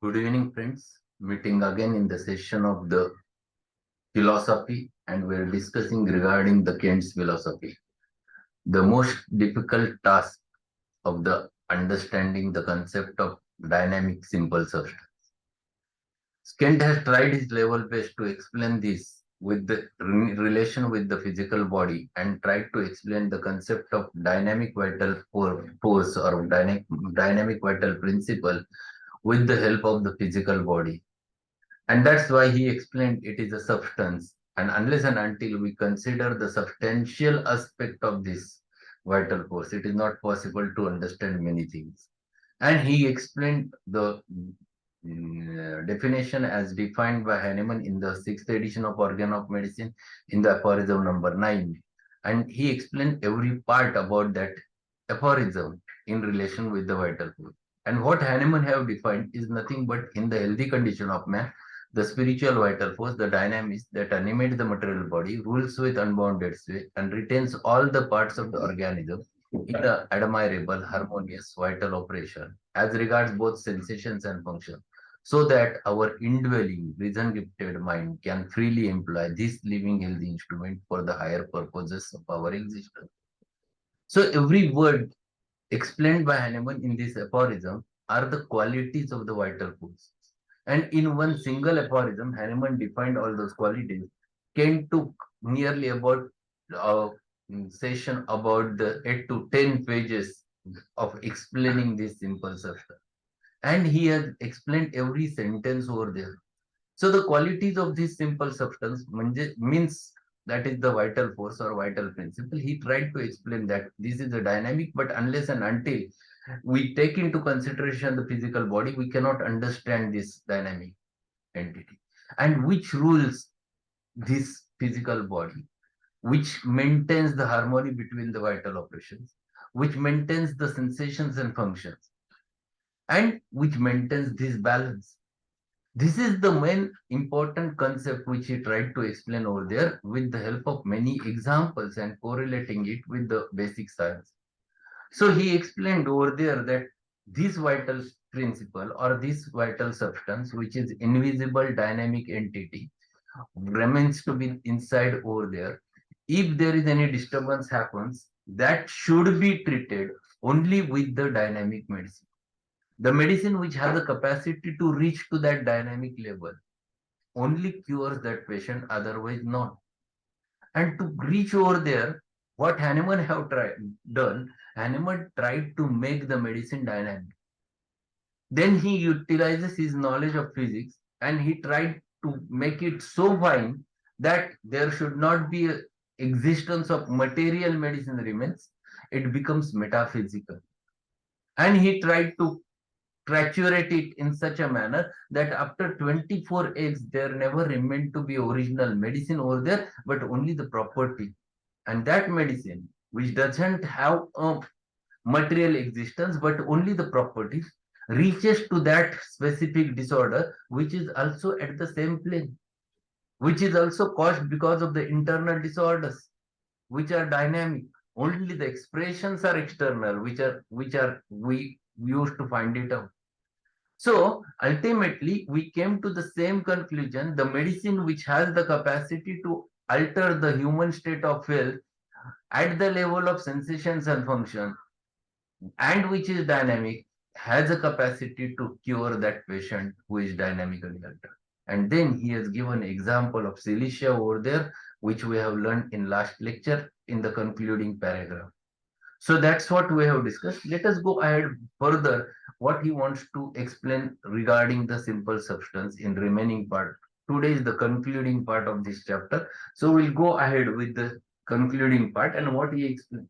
Good evening, friends. Meeting again in the session of the philosophy, and we're discussing regarding the Kant's philosophy. The most difficult task of the understanding the concept of dynamic simple substance. Kant has tried his level best to explain this with the relation with the physical body and tried to explain the concept of dynamic vital force or dynamic vital principle with the help of the physical body. And that's why he explained it is a substance. And unless and until we consider the substantial aspect of this vital force, it is not possible to understand many things. And he explained the definition as defined by Hahnemann in the sixth edition of Organ of Medicine in the aphorism number 9. And he explained every part about that aphorism in relation with the vital force. And what Hahnemann have defined is nothing but in the healthy condition of man, the spiritual vital force, the dynamics that animate the material body, rules with unbounded sway and retains all the parts of the organism in the admirable, harmonious, vital operation as regards both sensations and function, so that our indwelling, reason-gifted mind can freely employ this living healthy instrument for the higher purposes of our existence. So every word explained by Hahnemann in this aphorism are the qualities of the vital force. And in one single aphorism, Hahnemann defined all those qualities. Kant took nearly about a session about the 8 to 10 pages of explaining this simple substance. And he has explained every sentence over there. So the qualities of this simple substance means that is the vital force or vital principle. He tried to explain that this is a dynamic, but unless and until we take into consideration the physical body, we cannot understand this dynamic entity. And which rules this physical body, which maintains the harmony between the vital operations, which maintains the sensations and functions, and which maintains this balance. This is the main important concept which he tried to explain over there with the help of many examples and correlating it with the basic science. So he explained over there that this vital principle or this vital substance, which is invisible dynamic entity, remains to be inside over there. If there is any disturbance happens, that should be treated only with the dynamic medicine. The medicine which has the capacity to reach to that dynamic level only cures that patient, otherwise not. And to reach over there, what Hahnemann have done, Hahnemann tried to make the medicine dynamic. Then he utilizes his knowledge of physics and he tried to make it so fine that there should not be a existence of material medicine remains. It becomes metaphysical. And he tried to saturate it in such a manner that after 24 eggs, there never remained to be original medicine over there, but only the property. And that medicine, which doesn't have a material existence, but only the properties, reaches to that specific disorder, which is also at the same plane, which is also caused because of the internal disorders, which are dynamic. Only the expressions are external, which are we used to find it out. So ultimately, we came to the same conclusion. The medicine which has the capacity to alter the human state of health at the level of sensations and function, and which is dynamic, has a capacity to cure that patient who is dynamically altered. And then he has given example of silicia over there, which we have learned in last lecture in the concluding paragraph. So that's what we have discussed. Let us go ahead further what he wants to explain regarding the simple substance in remaining part. Today is the concluding part of this chapter. So we'll go ahead with the concluding part and what he explained.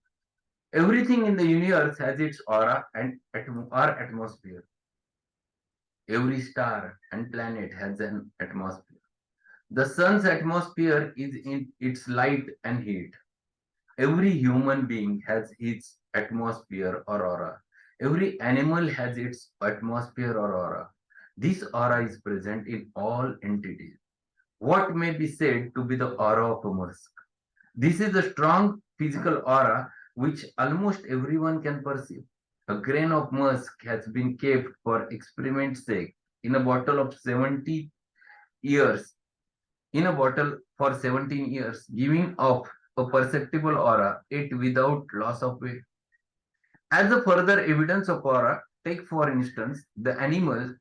Everything in the universe has its aura and or atmosphere. Every star and planet has an atmosphere. The sun's atmosphere is in its light and heat. Every human being has its atmosphere or aura. Every animal has its atmosphere or aura. This aura is present in all entities. What may be said to be the aura of a musk? This is a strong physical aura which almost everyone can perceive. A grain of musk has been kept for experiment's sake in a bottle of 70 years, in a bottle for 17 years, giving off a perceptible aura, it without loss of weight. As a further evidence of aura, take for instance the animals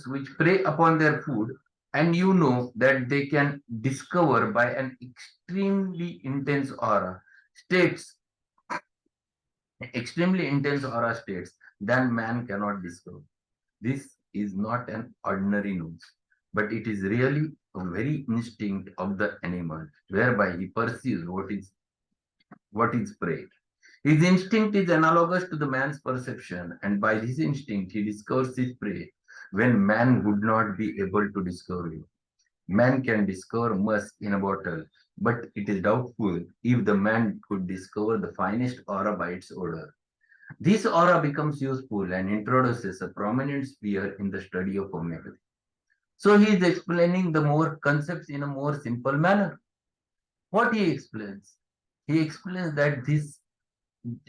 which prey upon their food, and you know that they can discover by an extremely intense aura states, extremely intense aura states than man cannot discover. This is not an ordinary nose, but it is really a very instinct of the animal, whereby he perceives what is prey. His instinct is analogous to the man's perception, and by this instinct he discovers his prey when man would not be able to discover it. Man can discover musk in a bottle, but it is doubtful if the man could discover the finest aura by its odor. This aura becomes useful and introduces a prominent sphere in the study of homeopathy. So he is explaining the more concepts in a more simple manner. What he explains? He explains that this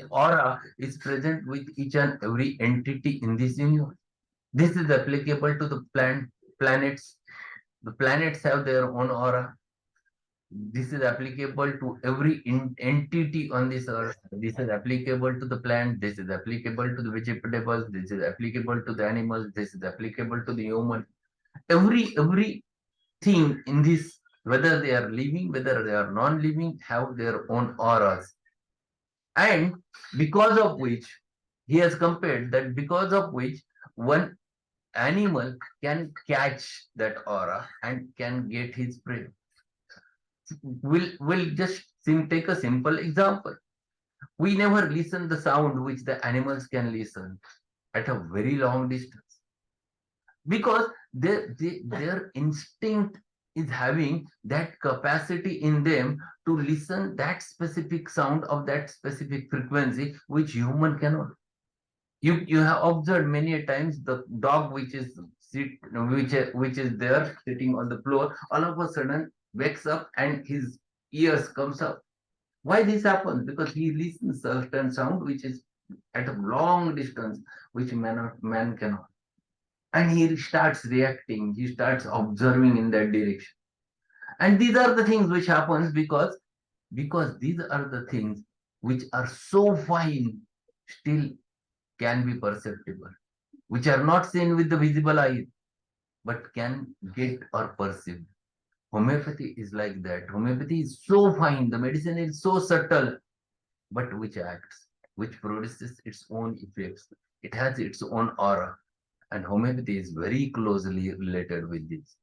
aura is present with each and every entity in this universe. This is applicable to the planets. The planets have their own aura. This is applicable to every entity on this earth. This is applicable to the plant. This is applicable to the vegetables. This is applicable to the animals. This is applicable to the human. Every thing in this, whether they are living, whether they are non-living, have their own auras. And because of which, he has compared that because of which one animal can catch that aura and can get his prey. We'll just take a simple example. We never listen the sound which the animals can listen at a very long distance, because their instinct is having that capacity in them to listen that specific sound of that specific frequency which human cannot. You have observed many a times the dog which is which is there sitting on the floor, all of a sudden wakes up and his ears comes up. Why this happens? Because he listens certain sound which is at a long distance, which man cannot. And he starts reacting, he starts observing in that direction. And these are the things which happens because these are the things which are so fine, still can be perceptible, which are not seen with the visible eye, but can get or perceive. Homeopathy is like that. Homeopathy is so fine, the medicine is so subtle, but which acts, which produces its own effects. It has its own aura. And homeopathy is very closely related with this.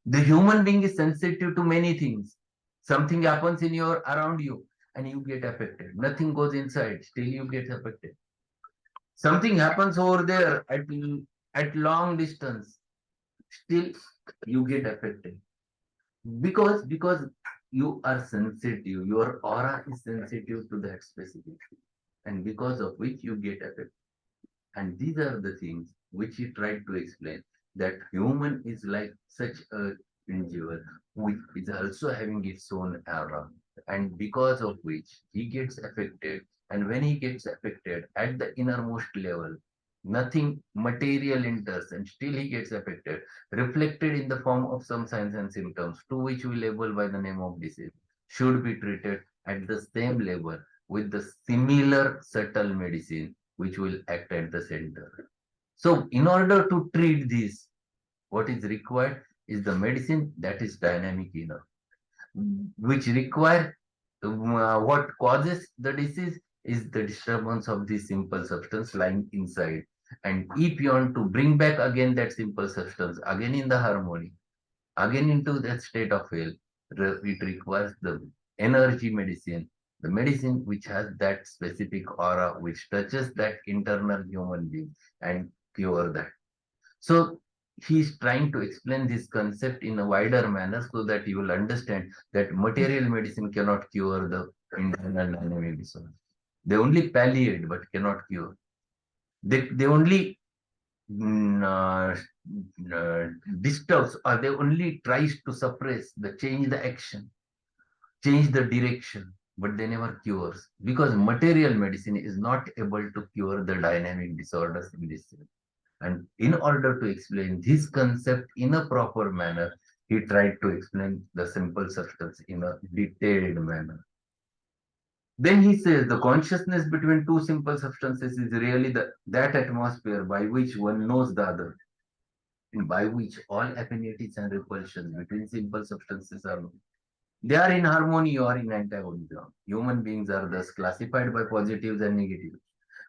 The human being is sensitive to many things. Something happens in your around you and you get affected. Nothing goes inside, still you get affected. Something happens over there at long distance, still you get affected. Because you are sensitive, your aura is sensitive to that specific thing, and because of which you get affected. And these are the things which he tried to explain, that human is like such a individual which is also having its own aura, and because of which he gets affected. And when he gets affected at the innermost level, nothing material enters and still he gets affected, reflected in the form of some signs and symptoms, to which we label by the name of disease, should be treated at the same level with the similar subtle medicine which will act at the center. So, in order to treat this, what is required is the medicine that is dynamic enough, which require what causes the disease is the disturbance of the simple substance lying inside. And if you want to bring back again that simple substance, again in the harmony, again into that state of health, it requires the energy medicine, the medicine which has that specific aura, which touches that internal human being and cure that. So he's trying to explain this concept in a wider manner so that you will understand that material medicine cannot cure the internal dynamic disorder. They only palliate but cannot cure. They only mm, disturbs, or they only tries to suppress, the change the action, change the direction, but they never cures, because material medicine is not able to cure the dynamic disorders in this cell. And in order to explain this concept in a proper manner, he tried to explain the simple substance in a detailed manner. Then he says the consciousness between two simple substances is really that atmosphere by which one knows the other, and by which all affinities and repulsions between simple substances are known. They are in harmony or in antagonism. Human beings are thus classified by positives and negatives.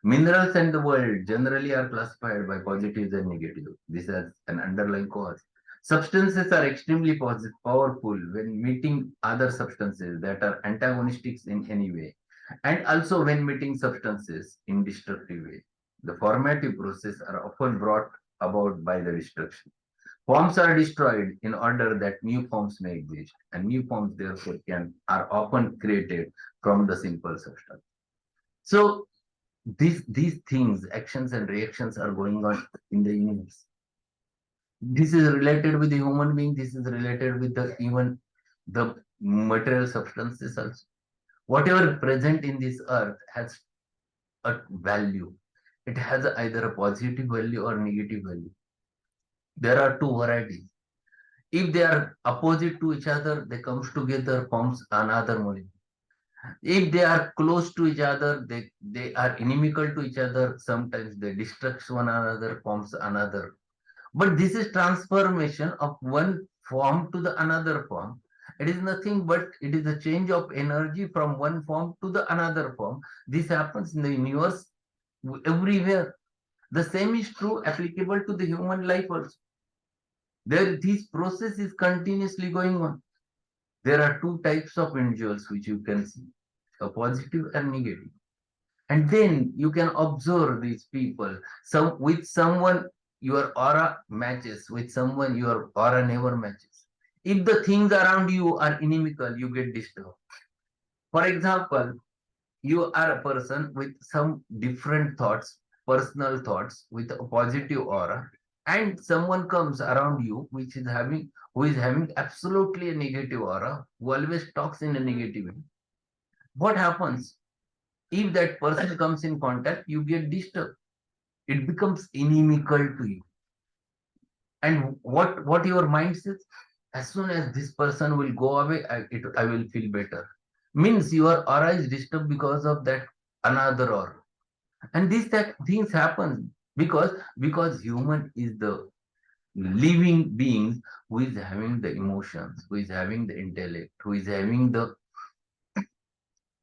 Minerals and the world generally are classified by positives and negatives. This has an underlying cause. Substances are extremely powerful when meeting other substances that are antagonistic in any way, and also when meeting substances in destructive way. The formative process are often brought about by the destruction. Forms are destroyed in order that new forms may exist, and new forms therefore are often created from the simple substance. So these things, actions and reactions are going on in the universe. This is related with the human being, this is related with the even the material substances also. Whatever present in this earth has a value. It has either a positive value or negative value. There are two varieties. If they are opposite to each other, they comes together, forms another molecule. If they are close to each other, they are inimical to each other. Sometimes they destruct one another, forms another. But this is transformation of one form to the another form. It is nothing but it is a change of energy from one form to the another form. This happens in the universe everywhere. The same is true applicable to the human life also. This process is continuously going on. There are two types of individuals which you can see, a positive and negative. And then you can observe these people. Some with someone your aura matches, with someone your aura never matches. If the things around you are inimical, you get disturbed. For example, you are a person with some different thoughts, personal thoughts, with a positive aura, and someone comes around you who is having absolutely a negative aura, who always talks in a negative way. What happens? If that person comes in contact, you get disturbed. It becomes inimical to you. And what your mind says, as soon as this person will go away, I will feel better. Means your aura is disturbed because of that another aura. And that things happen because human is the living beings who is having the emotions, who is having the intellect, who is having the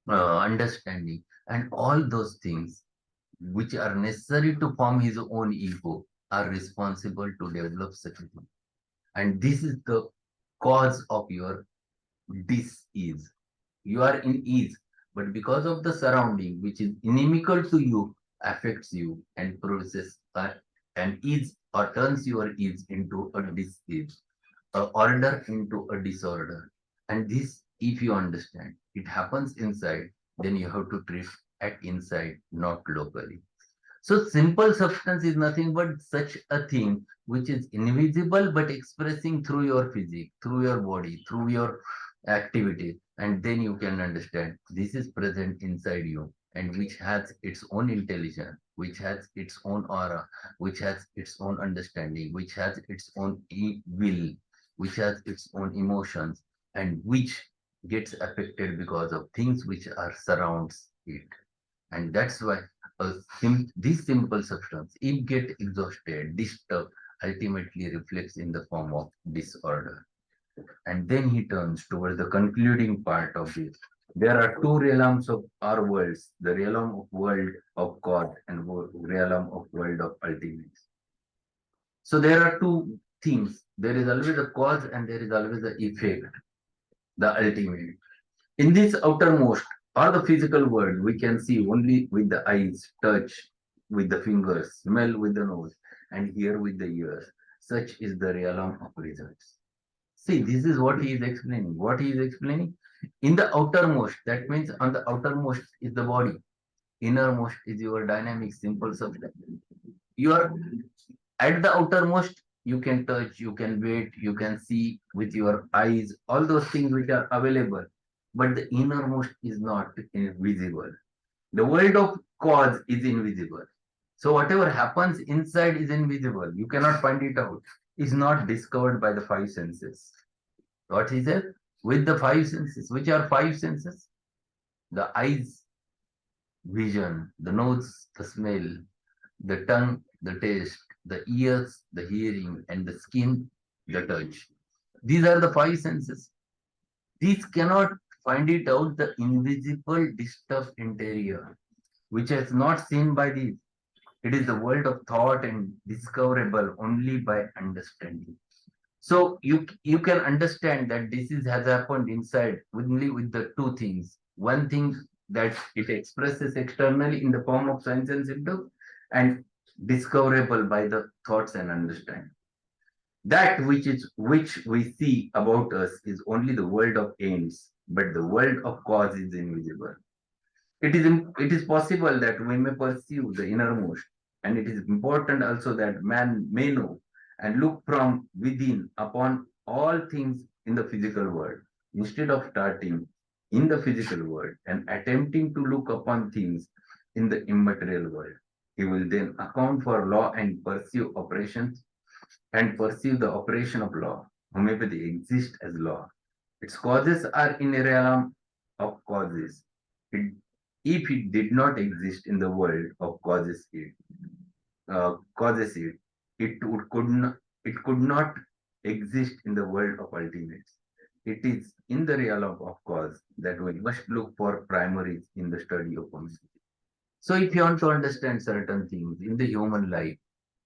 understanding, and all those things which are necessary to form his own ego are responsible to develop such a thing. And this is the cause of your dis-ease. You are in ease, but because of the surrounding, which is inimical to you, affects you and produces an ease or turns your ease into a dis-ease, a order into a disorder. And this, if you understand, it happens inside, then you have to treat at inside, not locally. So simple substance is nothing but such a thing which is invisible but expressing through your physique, through your body, through your activity, and then you can understand this is present inside you and which has its own intelligence, which has its own aura, which has its own understanding, which has its own will, which has its own emotions, and which gets affected because of things which are surrounds it. And that's why this simple substance, if get exhausted, disturbed, ultimately reflects in the form of disorder. And then he turns towards the concluding part of this. There are two realms of our worlds, the realm of world of God and realm of world of ultimates. So there are two things. There is always a cause and there is always the effect, the ultimate. In this outermost or the physical world, we can see only with the eyes, touch with the fingers, smell with the nose, and hear with the ears. Such is the realm of results. See, this is what he is explaining. What he is explaining in the outermost, that means on the outermost is the body, innermost is your dynamic, simple substance. You are at the outermost, you can touch, you can wait, you can see with your eyes, all those things which are available. But the innermost is not visible. The world of cause is invisible. So whatever happens inside is invisible. You cannot find it out. Is not discovered by the five senses. What is it? With the five senses. Which are five senses? The eyes, vision, the nose, the smell, the tongue, the taste, the ears, the hearing, and the skin, the touch. These are the five senses. These cannot find it out the invisible disturbed interior, which is not seen by these. It is the world of thought and discoverable only by understanding. So you can understand that this has happened inside only with the two things. One thing that it expresses externally in the form of signs and symptoms, and discoverable by the thoughts and understanding. That which we see about us is only the world of ends, but the world of cause is invisible. It is possible that we may perceive the innermost, and it is important also that man may know and look from within upon all things in the physical world, instead of starting in the physical world and attempting to look upon things in the immaterial world. He will then account for law and pursue operations and perceive the operation of law. Homeopathy exists as law. Its causes are in a realm of causes. It, if it did not exist in the world of causes it could not exist in the world of ultimates. It is in the realm of cause that we must look for primaries in the study of homeopathy. So if you want to understand certain things in the human life,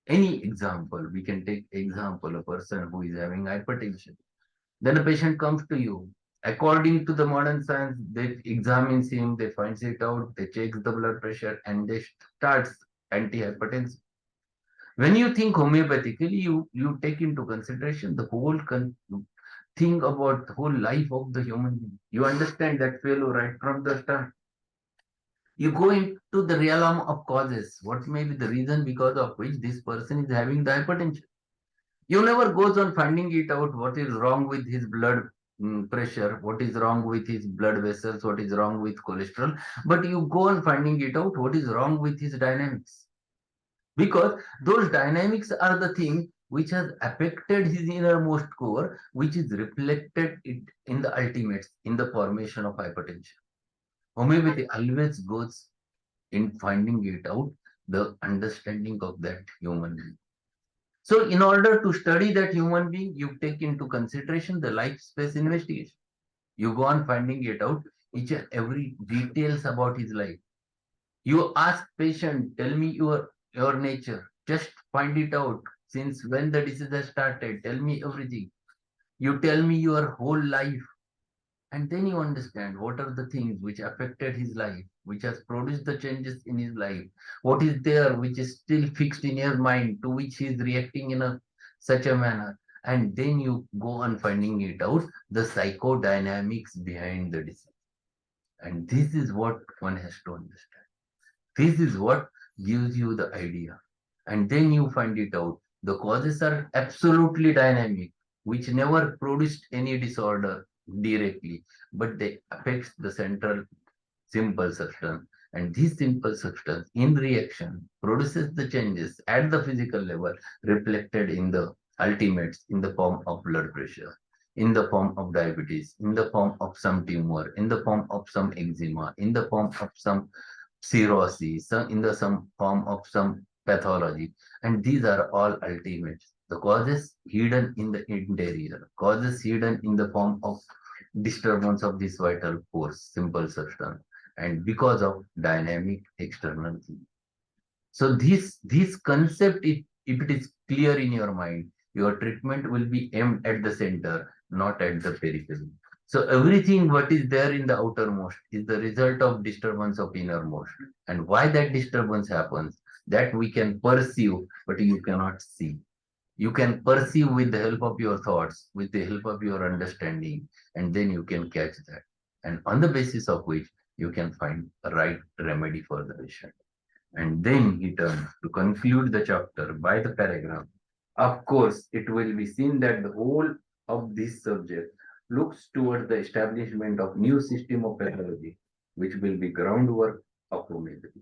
any example, we can take example, a person who is having hypertension. Then a patient comes to you. According to the modern science, they examines him, they finds it out, they check the blood pressure, and they starts antihypertensive. When you think homeopathically, you take into consideration the whole thing about the whole life of the human being. You understand that fellow right from the start. You go into the realm of causes. What may be the reason because of which this person is having the hypertension? You never goes on finding it out what is wrong with his blood pressure, what is wrong with his blood vessels, what is wrong with cholesterol, but you go on finding it out what is wrong with his dynamics. Because those dynamics are the thing which has affected his innermost core, which is reflected in the ultimates, in the formation of hypertension. Homeopathy always goes in finding it out, the understanding of that human being. So in order to study that human being, you take into consideration the life space investigation. You go on finding it out, each and every details about his life. You ask patient, tell me your nature. Just find it out. Since when the disease has started, tell me everything. You tell me your whole life. And then you understand what are the things which affected his life, which has produced the changes in his life. What is there which is still fixed in your mind, to which he is reacting in such a manner. And then you go on finding it out, the psychodynamics behind the disease. And this is what one has to understand. This is what gives you the idea. And then you find it out. The causes are absolutely dynamic, which never produced any disorder directly, but they affect the central simple substance. And this simple substance, in reaction, produces the changes at the physical level, reflected in the ultimates in the form of blood pressure, in the form of diabetes, in the form of some tumor, in the form of some eczema, in the form of some cirrhosis, in the some form of some pathology. And these are all ultimates. The causes hidden in the interior, causes hidden in the form of disturbance of this vital force, simple substance, and because of dynamic external thing. So this concept, if it is clear in your mind, your treatment will be aimed at the center, not at the periphery. So everything what is there in the outermost is the result of disturbance of innermost. And why that disturbance happens, that we can perceive, but you cannot see. You can perceive with the help of your thoughts, with the help of your understanding, and then you can catch that. And on the basis of which you can find a right remedy for the patient. And then he turns to conclude the chapter by the paragraph. Of course, it will be seen that the whole of this subject looks toward the establishment of new system of pathology, which will be groundwork of homeopathy.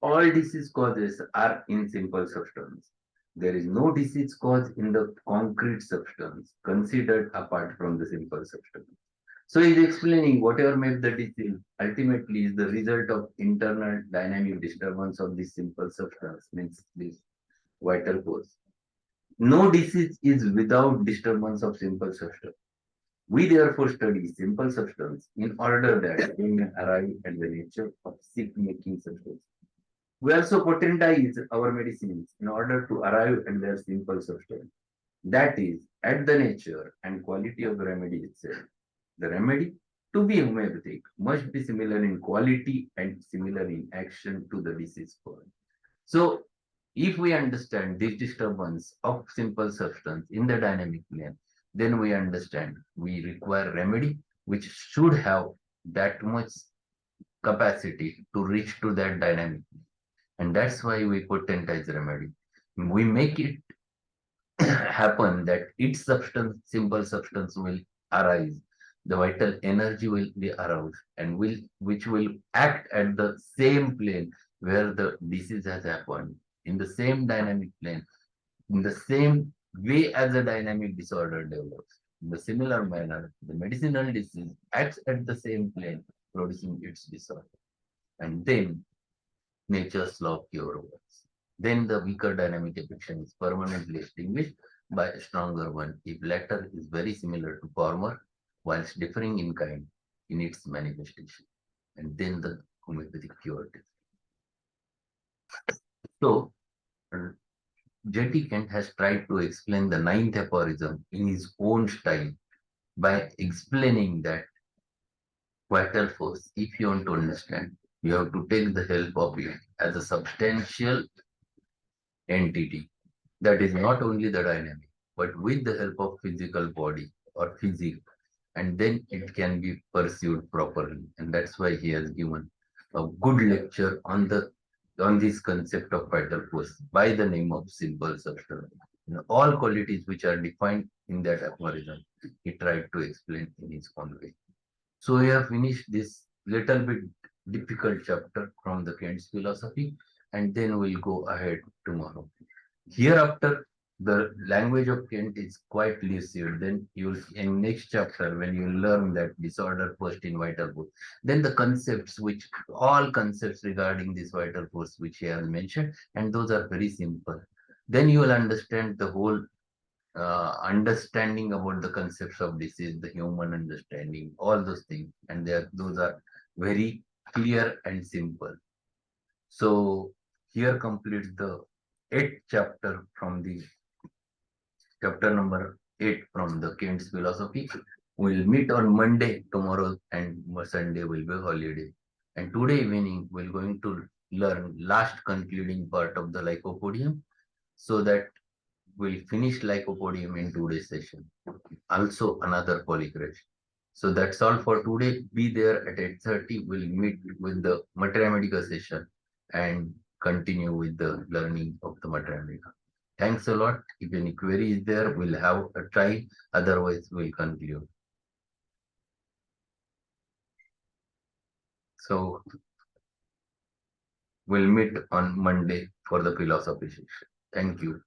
All disease causes are in simple substance. There is no disease cause in the concrete substance considered apart from the simple substance. So he's explaining whatever made the disease ultimately is the result of internal dynamic disturbance of this simple substance, means this vital force. No disease is without disturbance of simple substance. We therefore study simple substance in order that we may arrive at the nature of sick-making substance. We also potentialize our medicines in order to arrive at their simple substance. That is, at the nature and quality of the remedy itself. The remedy, to be homeopathic, must be similar in quality and similar in action to the disease cause. So, if we understand this disturbance of simple substance in the dynamic plane, then we understand we require remedy which should have that much capacity to reach to that dynamic. And that's why we potentialize remedy. We make it happen that its substance, simple substance will arise. The vital energy will be aroused and which will act at the same plane where the disease has happened, in the same dynamic plane, in the same way as a dynamic disorder develops. In the similar manner, the medicinal disease acts at the same plane, producing its disorder. And then nature's law of cure works. Then the weaker dynamic affection is permanently extinguished by a stronger one if latter is very similar to former, whilst differing in kind in its manifestation. And then the homeopathic cure takes. So, J.T. Kent has tried to explain the ninth aphorism in his own style by explaining that vital force, if you want to understand, you have to take the help of it as a substantial entity that is not only the dynamic, but with the help of physical body or physics, and then it can be pursued properly. And that's why he has given a good lecture on this concept of vital force by the name of simple substance. All qualities which are defined in that aphorism, he tried to explain in his own way. So we have finished this little bit difficult chapter from the Kant's philosophy, and then we'll go ahead tomorrow. Hereafter, the language of Kent is quite lucid. Then you'll in next chapter when you learn that disorder first in vital force, then the concepts which all concepts regarding this vital force which he has mentioned, and those are very simple. Then you will understand the whole understanding about the concepts of disease, the human understanding, all those things, and those are very clear and simple. So here completes the eighth chapter from the chapter number 8 from the Kant's philosophy. We'll meet on Monday tomorrow, and Sunday will be holiday. And today evening we're going to learn last concluding part of the lycopodium, so that we'll finish lycopodium in today's session. Also another polygraph. So that's all for today. Be there at 8:30. We'll meet with the Materia Medica session and continue with the learning of the Materia Medica. Thanks a lot. If any query is there, we'll have a try. Otherwise, we'll conclude. So we'll meet on Monday for the philosophy session. Thank you.